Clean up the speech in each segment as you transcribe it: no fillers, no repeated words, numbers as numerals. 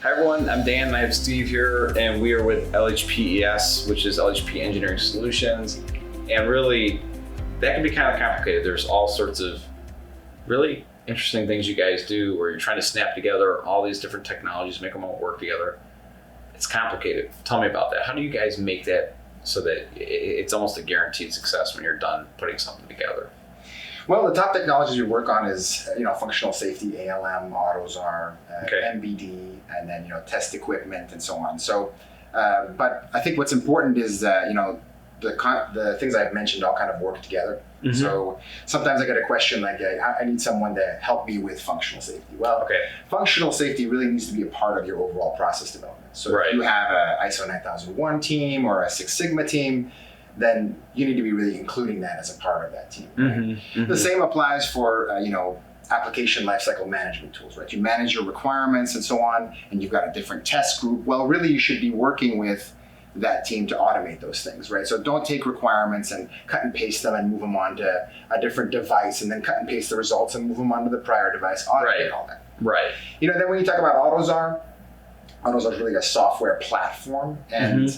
Hi everyone, I'm Dan and I have Steve here, and we are with LHP which is LHP Engineering Solutions. And really, that can be kind of complicated. There's all sorts of really interesting things you guys do where you're trying to snap together all these different technologies, make them all work together. It's complicated. Tell me about that. How do you guys make that so that it's almost a guaranteed success when you're done putting something together? Well, the top technologies we work on is, functional safety, ALM, AutoZAR, MBD, and then, test equipment and so on. So, but I think what's important is, the things I've mentioned all kind of work together. Mm-hmm. So sometimes I get a question like, I need someone to help me with functional safety. Well, functional safety really needs to be a part of your overall process development. So if you have a ISO 9001 team or a Six Sigma team, then you need to be really including that as a part of that team. Right? Mm-hmm, mm-hmm. The same applies for, application lifecycle management tools, right? You manage your requirements and so on, and you've got a different test group. Well, really you should be working with that team to automate those things, right? So don't take requirements and cut and paste them and move them onto a different device and then cut and paste the results and move them onto the prior device, automate all that. Right. Then when you talk about AutoZAR is really a software platform, and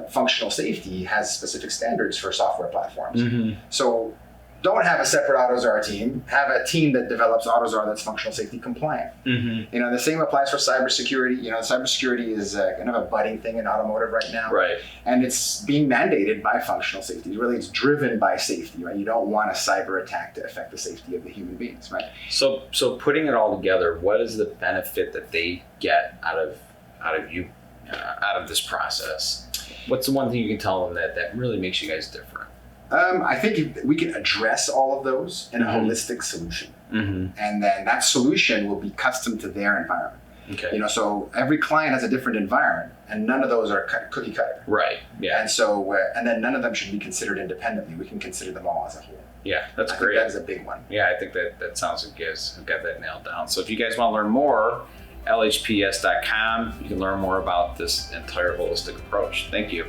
functional safety has specific standards for software platforms. Mm-hmm. So don't have a separate AutoZAR team, have a team that develops AutoZAR that's functional safety compliant. Mm-hmm. The same applies for cybersecurity. Cybersecurity is kind of a budding thing in automotive right now. Right. And it's being mandated by functional safety. Really, it's driven by safety, right? You don't want a cyber attack to affect the safety of the human beings, right? So putting it all together, what is the benefit that they get out of this process? What's the one thing you can tell them that really makes you guys different? I think we can address all of those in a holistic solution. Mm-hmm. And then that solution will be custom to their environment. Okay. So every client has a different environment, and none of those are cookie cutter. Right. Yeah. And so, and then none of them should be considered independently. We can consider them all as a whole. Yeah, that's great. That is a big one. Yeah, I think that sounds like you guys have got that nailed down. So if you guys want to learn more, LHPS.com, you can learn more about this entire holistic approach. Thank you.